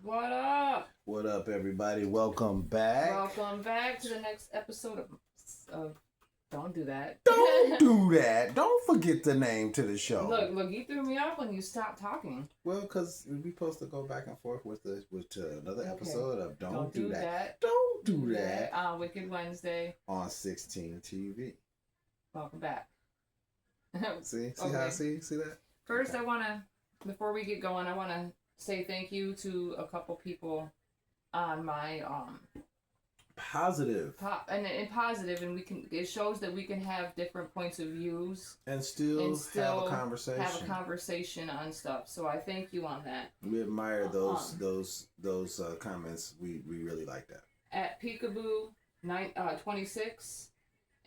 What up? What up, everybody? Welcome back. Welcome back to the next episode of Don't Do That. Don't do that. Don't forget the name to the show. Look, you threw me off when you stopped talking. Well, because we're supposed to go back and forth with another episode of Don't Do That. Don't do that. On Wicked Wednesday. On 16 TV. Welcome back. See that? First, okay. Before we get going, I want to say thank you to a couple people on my positive and it shows that we can have different points of views and still have a conversation on stuff. So I thank you on that. We admire those comments. We really like that. At Peekaboo 26,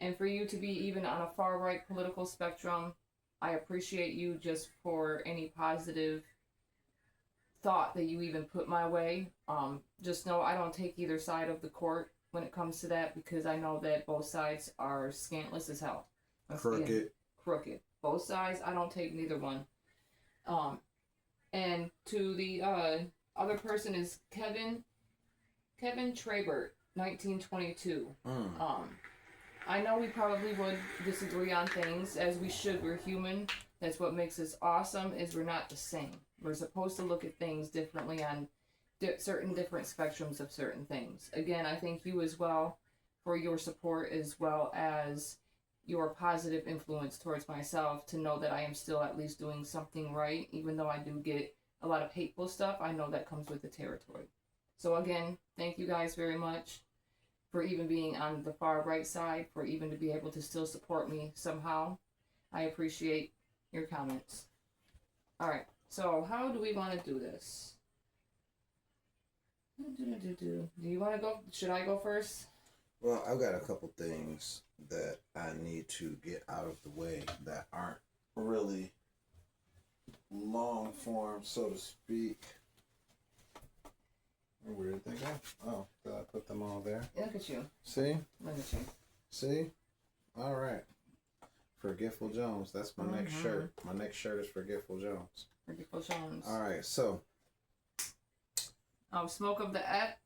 and for you to be even on a far right political spectrum, I appreciate you just for any positive thought that you even put my way. Just know I don't take either side of the court when it comes to that, because I know that both sides are scantless as hell. Crooked. Both sides, I don't take neither one. And to the other person is Kevin Trabert, 1922. I know we probably would disagree on things, as we should. We're human. That's what makes us awesome, is we're not the same. We're supposed to look at things differently on certain different spectrums of certain things. Again, I thank you as well for your support, as well as your positive influence towards myself, to know that I am still at least doing something right. Even though I do get a lot of hateful stuff, I know that comes with the territory. So again, thank you guys very much for even being on the far right side, for even to be able to still support me somehow. I appreciate your comments. All right, so how do we want to do this? Do you want to go? Should I go first? Well, I've got a couple things that I need to get out of the way that aren't really long form, so to speak. Where did they go? Oh, did I put them all there? Look at you. See? Look at you. See? All right. Forgetful Jones. That's my next shirt. My next shirt is Forgetful Jones. Forgetful Jones. All right, so. Smoke of the F.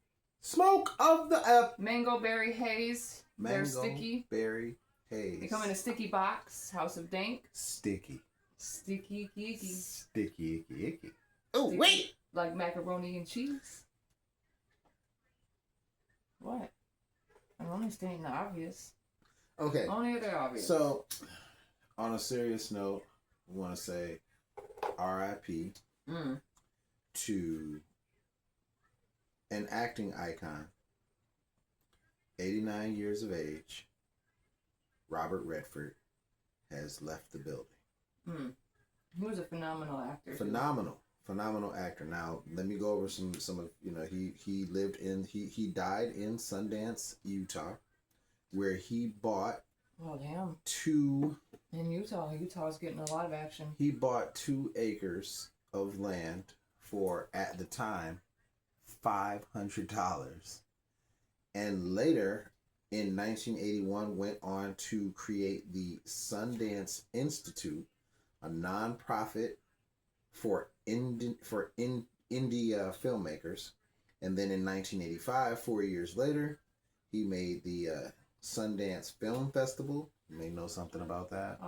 Smoke of the F. Mango Berry Haze. They're sticky. Berry Haze. They come in a sticky box. House of Dank. Sticky. Sticky icky. Sticky icky. Oh, wait! Like macaroni and cheese. What? I'm only stating the obvious. Okay. Only the obvious. So, on a serious note, we want to say R.I.P. to an acting icon, 89 years of age, Robert Redford, has left the building. He was a phenomenal actor. Phenomenal actor. Now, let me go over some of, he died in Sundance, Utah, where he bought in Utah's getting a lot of action. He bought 2 acres of land for, at the time, $500. And later, in 1981, went on to create the Sundance Institute, a nonprofit for indie filmmakers. And then in 1985, 4 years later, he made the Sundance Film Festival. You may know something about that.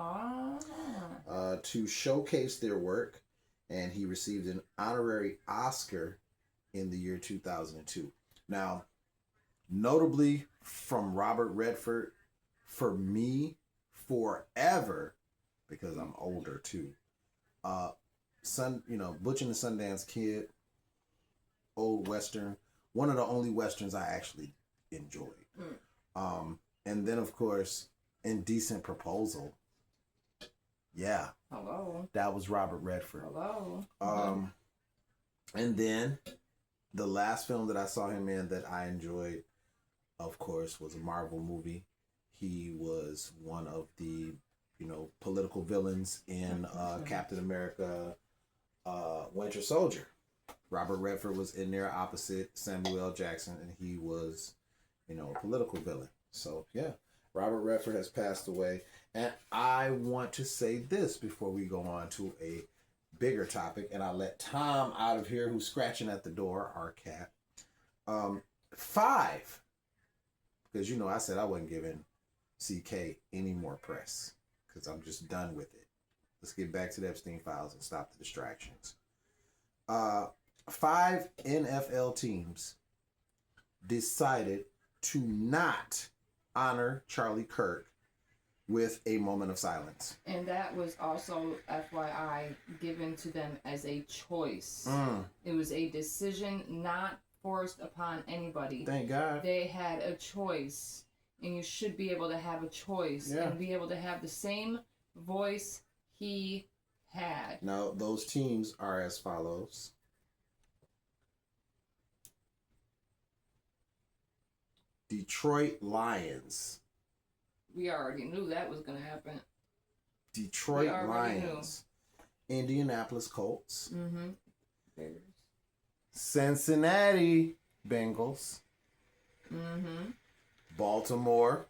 To showcase their work, and he received an honorary Oscar in the year 2002. Now, notably from Robert Redford, for me, forever, because I'm older too, Butch and the Sundance Kid, old Western, one of the only Westerns I actually enjoyed. And then, of course, Indecent Proposal. Yeah. Hello. That was Robert Redford. Hello. And then the last film that I saw him in that I enjoyed, of course, was a Marvel movie. He was one of the, political villains in Captain America, Winter Soldier. Robert Redford was in there opposite Samuel L. Jackson, and he was, a political villain. So, yeah, Robert Redford has passed away. And I want to say this before we go on to a bigger topic, and I'll let Tom out of here, who's scratching at the door, our cat. 5, because you know I said I wasn't giving CK any more press because I'm just done with it. Let's get back to the Epstein files and stop the distractions. 5 NFL teams decided to not honor Charlie Kirk with a moment of silence. And that was also, FYI, given to them as a choice. It was a decision not forced upon anybody. Thank God. They had a choice, and you should be able to have a choice and be able to have the same voice he had. Now, those teams are as follows. Detroit Lions. We already knew that was going to happen. Detroit Lions. Indianapolis Colts. Bears. Cincinnati Bengals. Baltimore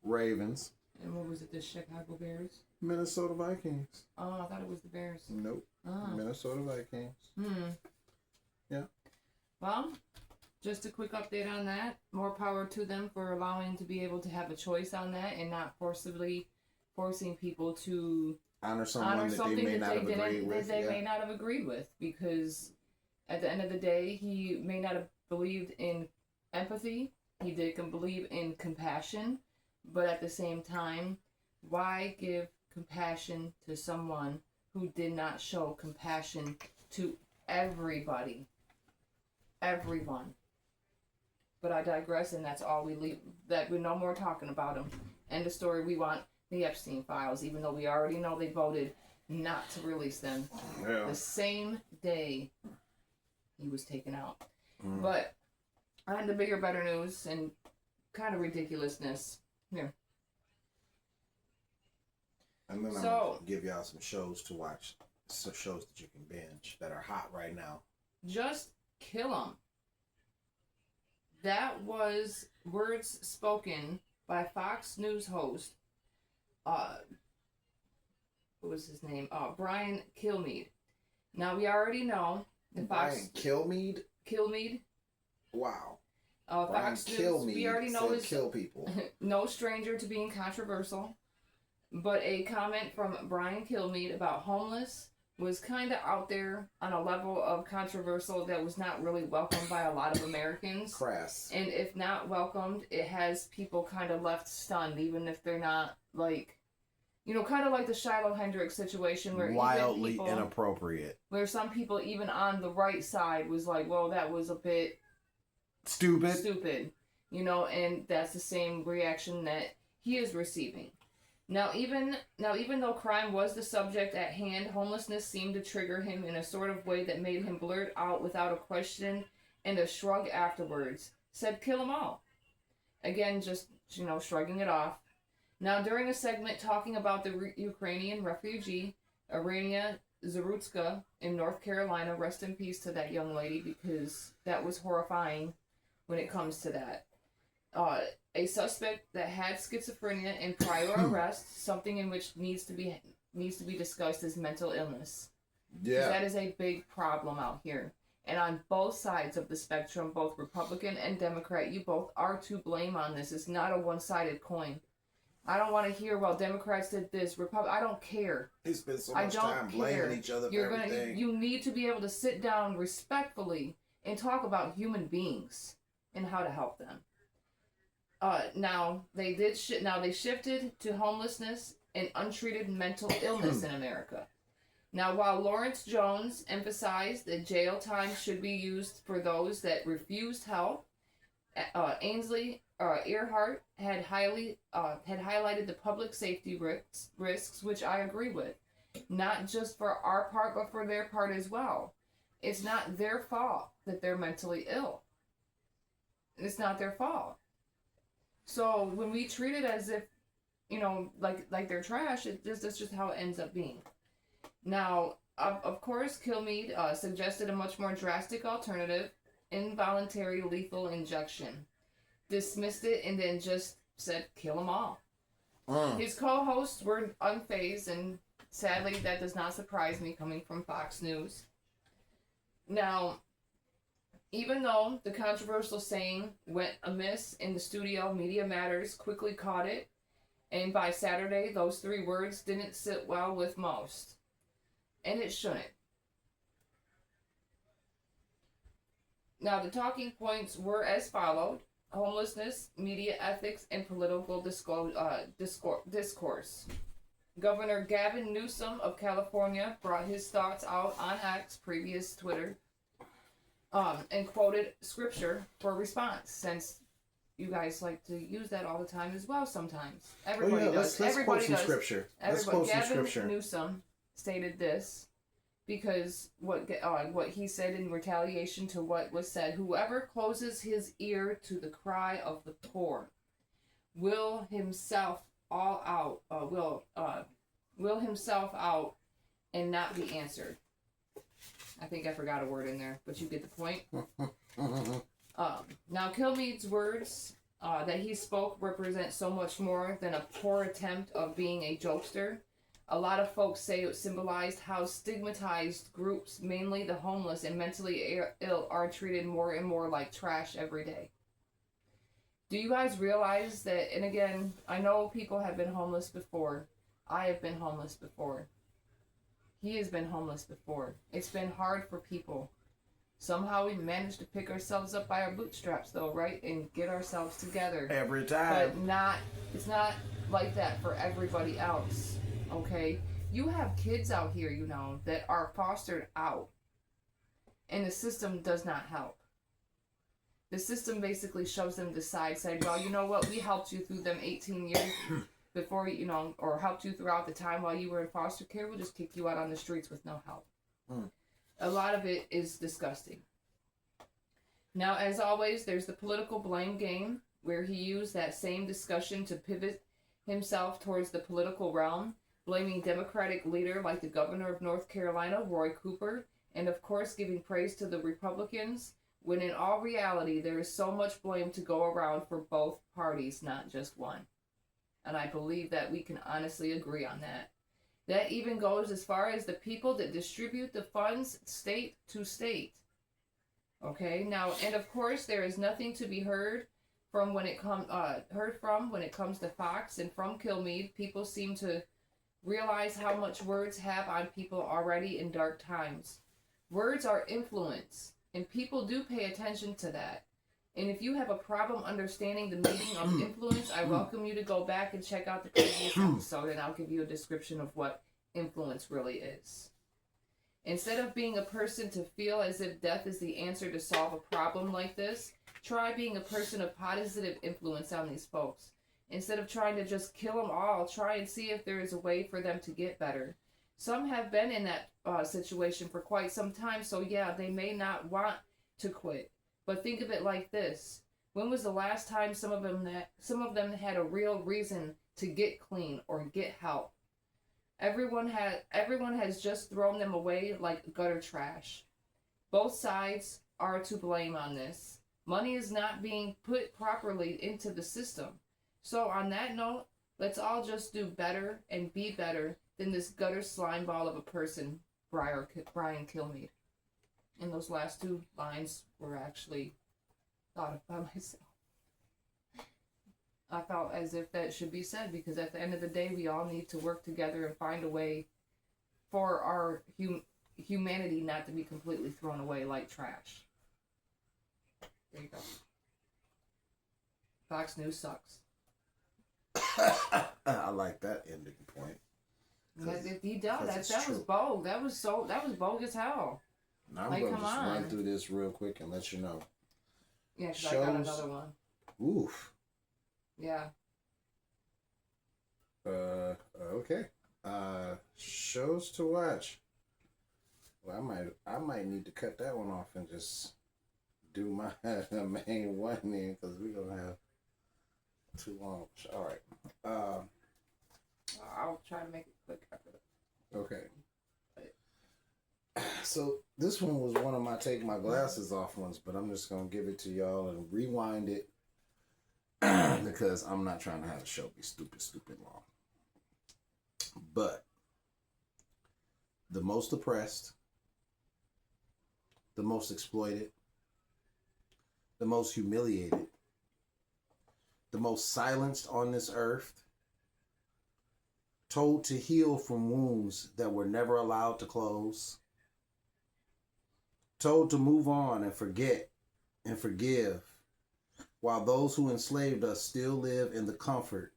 Ravens. And what was it, the Chicago Bears? Minnesota Vikings. Oh, I thought it was the Bears. Nope. Minnesota Vikings. Yeah. Well, just a quick update on that. More power to them for allowing to be able to have a choice on that and not forcing people to honor something that they may not have agreed with. Because at the end of the day, he may not have believed in empathy. He didn't believe in compassion. But at the same time, why give compassion to someone who did not show compassion to everybody? Everyone. But I digress, and that's all we leave. That we're no more talking about him. End of story. We want the Epstein files, even though we already know they voted not to release them. Yeah. The same day he was taken out. But on the bigger, better news and kind of ridiculousness. Here. And then I'm going to give y'all some shows to watch. Some shows that you can binge that are hot right now. Just kill them. That was words spoken by Fox News host, what was his name? Brian Kilmeade. Now, we already know the Brian Kilmeade? Kilmeade? Wow. Fox News, we already know is kill people. No stranger to being controversial, but a comment from Brian Kilmeade about homeless was kind of out there on a level of controversial that was not really welcomed by a lot of Americans. Crass. And if not welcomed, it has people kind of left stunned, even if they're not, like, you know, kind of like the Shiloh Hendricks situation where wildly people, inappropriate. Where some people, even on the right side, was like, well, that was a bit stupid, you know, and that's the same reaction that he is receiving. Now, even though crime was the subject at hand, homelessness seemed to trigger him in a sort of way that made him blurt out without a question and a shrug afterwards, said, "Kill them all." Again, just, you know, shrugging it off. Now, during a segment talking about the Ukrainian refugee, Irina Zarutska in North Carolina, rest in peace to that young lady, because that was horrifying when it comes to that. A suspect that had schizophrenia and prior arrest, something in which needs to be discussed as mental illness. Yeah, that is a big problem out here, and on both sides of the spectrum, both Republican and Democrat, you both are to blame on this. It's not a one-sided coin. I don't want to hear, well, Democrats did this, I don't care. They spend so much time blaming each other for everything. You need to be able to sit down respectfully and talk about human beings and how to help them. Now they shifted to homelessness and untreated mental illness in America. Now, while Lawrence Jones emphasized that jail time should be used for those that refused help, Ainsley Earhart had highlighted the public safety risks, which I agree with, not just for our part, but for their part as well. It's not their fault that they're mentally ill. It's not their fault. So when we treat it as if, you know, like they're trash, that's just how it ends up being. Now, of course, Kilmeade suggested a much more drastic alternative, involuntary lethal injection. Dismissed it and then just said, kill them all. His co-hosts were unfazed and Sadly, that does not surprise me coming from Fox News. Now, even though the controversial saying went amiss in the studio, Media Matters quickly caught it, and by Saturday, those 3 words didn't sit well with most. And it shouldn't. Now, the talking points were as followed: homelessness, media ethics, and political discourse. Governor Gavin Newsom of California brought his thoughts out on X, previous Twitter, and quoted scripture for response, since you guys like to use that all the time as well sometimes. Everybody does. Let's quote some scripture. Gavin Newsom stated this because what he said in retaliation to what was said: whoever closes his ear to the cry of the poor will himself out and not be answered. I think I forgot a word in there, but you get the point. Now, Kilmeade's words that he spoke represent so much more than a poor attempt of being a jokester. A lot of folks say it symbolized how stigmatized groups, mainly the homeless and mentally ill, are treated more and more like trash every day. Do you guys realize that, and again, I know people have been homeless before. I have been homeless before. He has been homeless before. It's been hard for people. Somehow we managed to pick ourselves up by our bootstraps, though, right? And get ourselves together. Every time. But it's not like that for everybody else, okay? You have kids out here, you know, that are fostered out. And the system does not help. The system basically shoves them to the side, saying, well, you know what? We helped you through them 18 years before, you know, or helped you throughout the time while you were in foster care. We'll just kick you out on the streets with no help. A lot of it is disgusting. Now, as always, there's the political blame game, where he used that same discussion to pivot himself towards the political realm, blaming Democratic leader like the governor of North Carolina, Roy Cooper, and of course giving praise to the Republicans, when in all reality there is so much blame to go around for both parties, not just one. And I believe that we can honestly agree on that. That even goes as far as the people that distribute the funds state to state. Okay, now, and of course there is nothing to be heard from when it comes to Fox and from Kilmeade. People seem to realize how much words have on people already in dark times. Words are influence, and people do pay attention to that. And if you have a problem understanding the meaning of influence, I welcome you to go back and check out the previous episode, and I'll give you a description of what influence really is. Instead of being a person to feel as if death is the answer to solve a problem like this, try being a person of positive influence on these folks. Instead of trying to just kill them all, try and see if there is a way for them to get better. Some have been in that situation for quite some time, so yeah, they may not want to quit. But think of it like this. When was the last time some of them had a real reason to get clean or get help? Everyone has just thrown them away like gutter trash. Both sides are to blame on this. Money is not being put properly into the system. So on that note, let's all just do better and be better than this gutter slime ball of a person, Brian Kilmeade. And those last 2 lines were actually thought of by myself. I felt as if that should be said, because at the end of the day, we all need to work together and find a way for our humanity not to be completely thrown away like trash. There you go. Fox News sucks. I like that ending point. That was bold. That was bold as hell. Now I'm going to just run through this real quick and let you know. Yeah, because I got another one. Oof. Yeah. Okay. Shows to watch. Well, I might need to cut that one off and just do my main one then, because we're gonna have too long. All right. I'll try to make it quick after that. Okay. So this one was one of my take my glasses off ones, but I'm just gonna give it to y'all and rewind it because I'm not trying to have the show be stupid long. But the most oppressed, the most exploited, the most humiliated, the most silenced on this earth, told to heal from wounds that were never allowed to close, told to move on and forget and forgive, while those who enslaved us still live in the comfort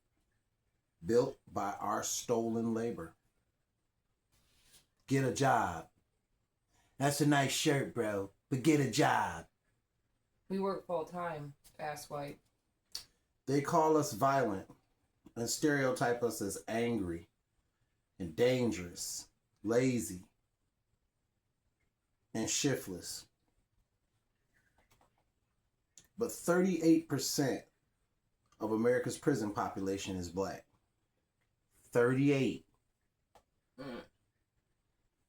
built by our stolen labor. Get a job. That's a nice shirt, bro, but get a job. We work full time, ass white. They call us violent and stereotype us as angry and dangerous, lazy, and shiftless. But 38% of America's prison population is black. 38.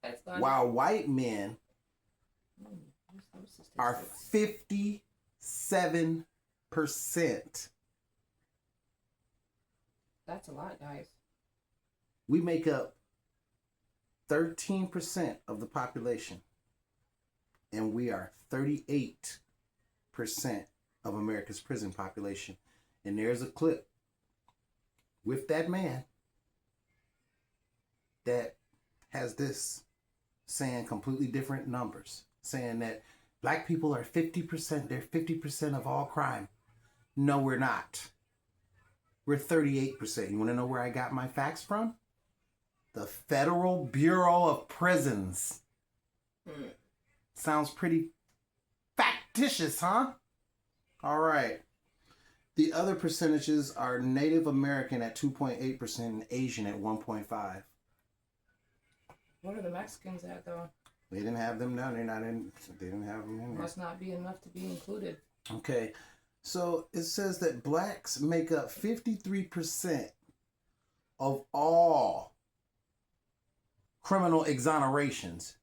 That's not While white men are 57%. That's a lot, guys. We make up 13% of the population, and we are 38% of America's prison population. And there's a clip with that man that has this saying completely different numbers, saying that black people are 50%, they're 50% of all crime. No, we're not. We're 38%. You want to know where I got my facts from? The Federal Bureau of Prisons. Sounds pretty factitious, huh? All right. The other percentages are Native American at 2.8% and Asian at 1.5%. What are the Mexicans at, though? They didn't have them down. They didn't have them in there. Must not be enough to be included. Okay. So it says that blacks make up 53% of all criminal exonerations.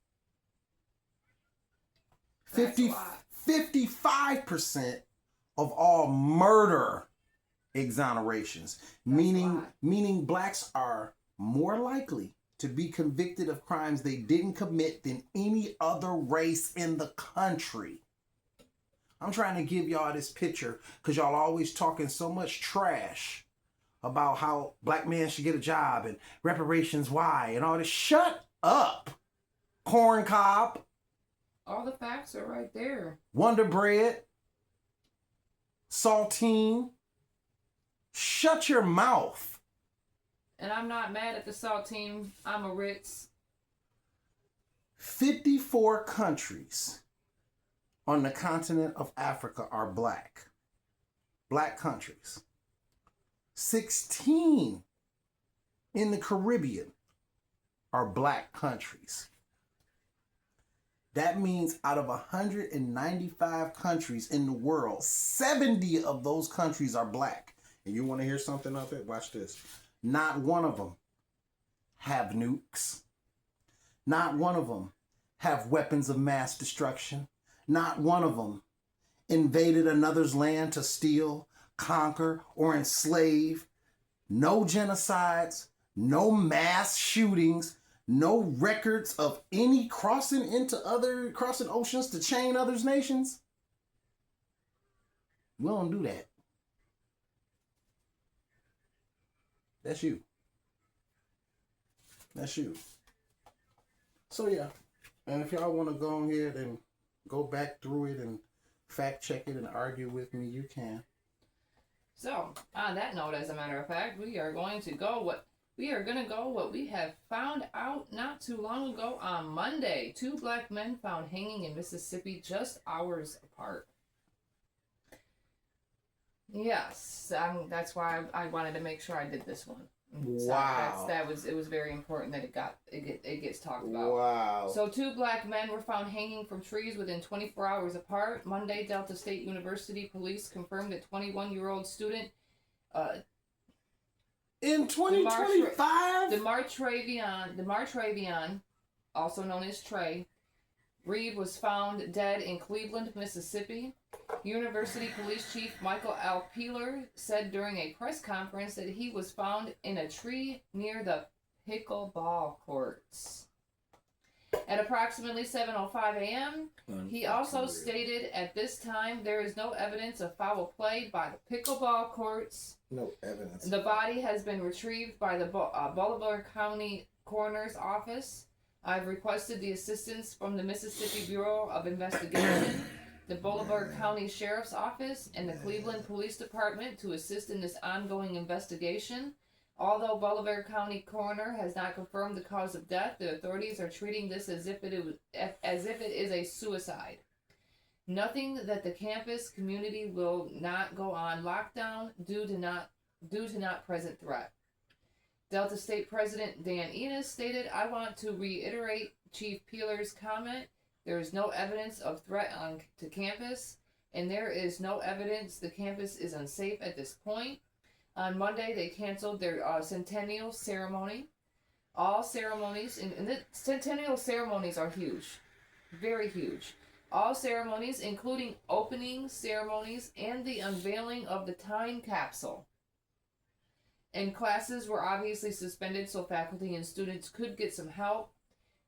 55% of all murder exonerations. Meaning blacks are more likely to be convicted of crimes they didn't commit than any other race in the country. I'm trying to give y'all this picture because y'all always talking so much trash about how black men should get a job and reparations why and all this. Shut up, corn cob. All the facts are right there. Wonder Bread, saltine. Shut your mouth. And I'm not mad at the saltine. I'm a Ritz. 54 countries on the continent of Africa are black. Black countries. 16 in the Caribbean are black countries. That means out of 195 countries in the world, 70 of those countries are black. And you want to hear something of it? Watch this. Not one of them have nukes. Not one of them have weapons of mass destruction. Not one of them invaded another's land to steal, conquer, or enslave. No genocides, no mass shootings, no records of any crossing oceans to chain others' nations. We don't do that. That's you. That's you. So yeah, and if y'all want to go ahead and go back through it and fact check it and argue with me, you can. So, on that note, as a matter of fact, we are going to go what we have found out not too long ago on Monday. 2 black men found hanging in Mississippi just hours apart. Yes, that's why I wanted to make sure I did this one. Wow. So it was very important that it gets talked about. Wow. So 2 black men were found hanging from trees within 24 hours apart. Monday, Delta State University police confirmed that 21-year-old student in 2025, DeMartravion, also known as Trey Reed, was found dead in Cleveland, Mississippi. University Police Chief Michael L. Peeler said during a press conference that he was found in a tree near the pickleball courts. At approximately 7:05 a.m., he also stated at this time there is no evidence of foul play by the pickleball courts. No evidence. The body has been retrieved by the Bolivar County Coroner's Office. I've requested the assistance from the Mississippi Bureau of Investigation, the Bolivar County Sheriff's Office, and the Cleveland Police Department to assist in this ongoing investigation. Although Bolivar County Coroner has not confirmed the cause of death, the authorities are treating this as if it is a suicide. Nothing that the campus community will not go on lockdown due to not present threat. Delta State President Dan Enos stated, "I want to reiterate Chief Peeler's comment. There is no evidence of threat to campus, and there is no evidence the campus is unsafe at this point." On Monday, they canceled their centennial ceremony. All ceremonies, and the centennial ceremonies are huge, very huge. All ceremonies, including opening ceremonies and the unveiling of the time capsule. And classes were obviously suspended so faculty and students could get some help.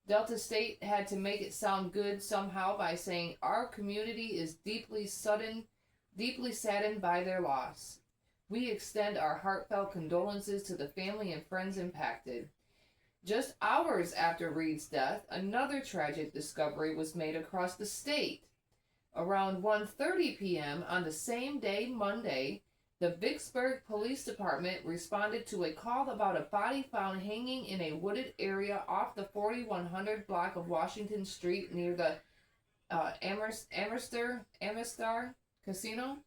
Delta State had to make it sound good somehow by saying, "Our community is deeply saddened by their loss. We extend our heartfelt condolences to the family and friends impacted." Just hours after Reed's death, another tragic discovery was made across the state. Around 1:30 p.m. on the same day, Monday, the Vicksburg Police Department responded to a call about a body found hanging in a wooded area off the 4100 block of Washington Street near the Amistar Casino.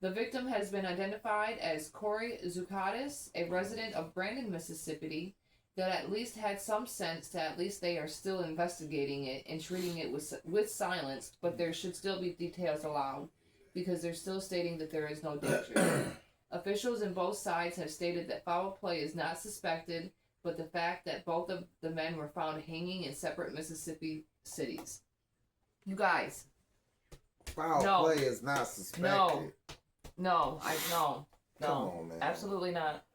The victim has been identified as Corey Zucatis, a resident of Brandon, Mississippi, that at least had some sense that at least they are still investigating it and treating it with silence, but there should still be details allowed, because they're still stating that there is no danger. Officials in both sides have stated that foul play is not suspected, but the fact that both of the men were found hanging in separate Mississippi cities. You guys. Foul play is not suspected. No. Come on, man. Absolutely not.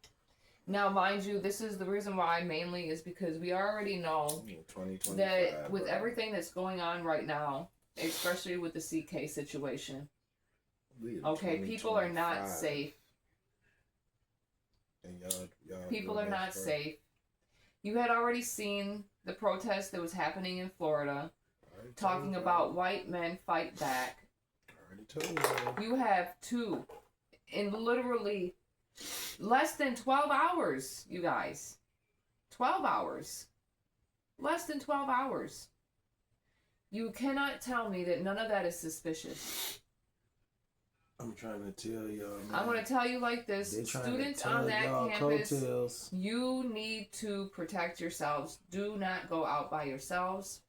Now, mind you, this is the reason why mainly is because we already know that with everything that's going on right now, especially with the CK situation, okay, people are not safe. And y'all people are not safe. You had already seen the protest that was happening in Florida, talking about white men fight back. You have two in literally less than 12 hours, you guys. 12 hours. Less than 12 hours. You cannot tell me that none of that is suspicious. I'm trying to tell y'all, man. I'm going to tell you like this. Students on that campus, you need to protect yourselves. Do not go out by yourselves.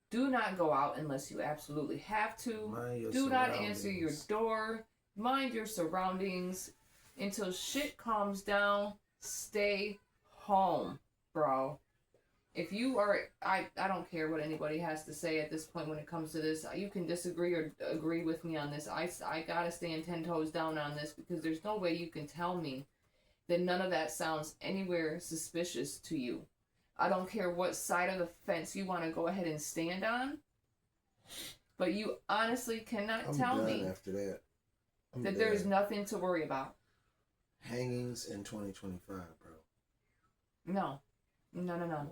Do not go out unless you absolutely have to. Do not answer your door. Mind your surroundings. Until shit calms down, stay home, bro. If you are, I don't care what anybody has to say at this point when it comes to this. You can disagree or agree with me on this. I gotta stand 10 toes down on this, because there's no way you can tell me that none of that sounds anywhere suspicious to you. I don't care what side of the fence you want to go ahead and stand on, but you honestly cannot tell me after that there's nothing to worry about. Hangings in 2025, bro. No. Wow.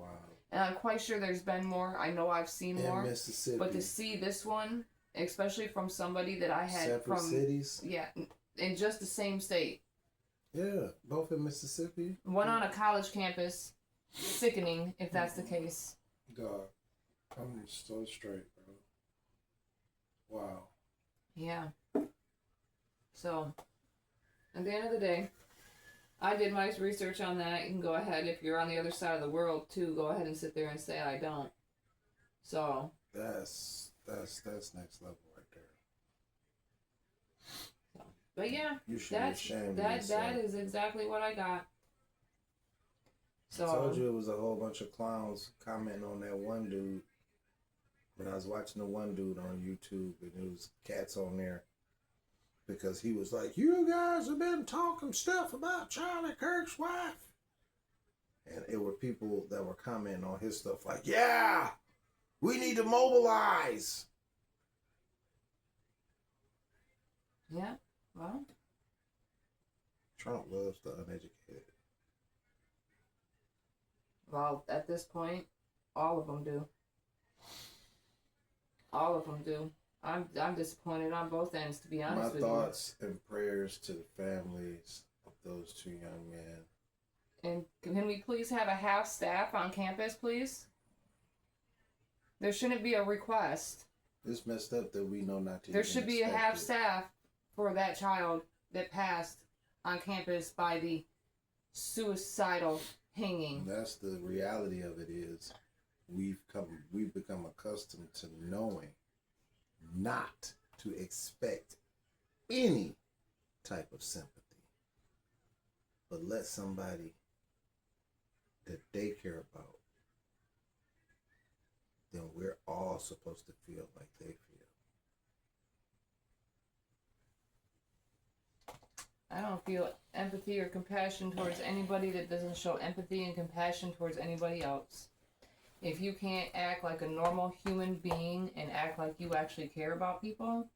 And I'm quite sure there's been more. I know I've seen more. Mississippi. But to see this one, especially from somebody that I had separate cities. Yeah, in just the same state. Yeah, both in Mississippi. One on a college campus. Sickening, if that's the case. God, I'm so straight, bro. Wow. Yeah. So, at the end of the day, I did my research on that. You can go ahead, if you're on the other side of the world too, go ahead and sit there and say I don't. So. That's next level right there. So, but yeah, you should be ashamed of yourself. That is exactly what I got. So, I told you it was a whole bunch of clowns commenting on that one dude. When I was watching the one dude on YouTube, and there was cats on there, because he was like, "You guys have been talking stuff about Charlie Kirk's wife." And it were people that were commenting on his stuff like, yeah, we need to mobilize. Yeah, well. Trump loves the uneducated. Well, at this point, all of them do. All of them do. I'm disappointed on both ends, to be honest with you. My thoughts and prayers to the families of those two young men. And can we please have a half staff on campus, please? There shouldn't be a request. It's messed up that we know not to. There should be a half staff for that child that passed on campus by the suicidal hanging. And that's the reality of it is we've become accustomed to knowing not to expect any type of sympathy. But let somebody that they care about, then we're all supposed to feel like they feel. I don't feel empathy or compassion towards anybody that doesn't show empathy and compassion towards anybody else. If you can't act like a normal human being and act like you actually care about people,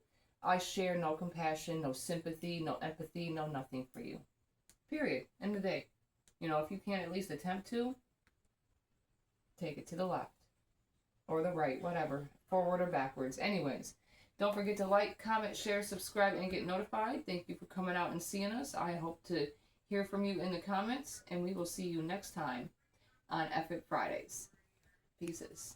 I share no compassion, no sympathy, no empathy, no nothing for you. Period. End of the day. You know, if you can't at least attempt to, take it to the left. Or the right, whatever. Forward or backwards. Anyways, don't forget to like, comment, share, subscribe, and get notified. Thank you for coming out and seeing us. I hope to hear from you in the comments, and we will see you next time on Epic Fridays. Pieces.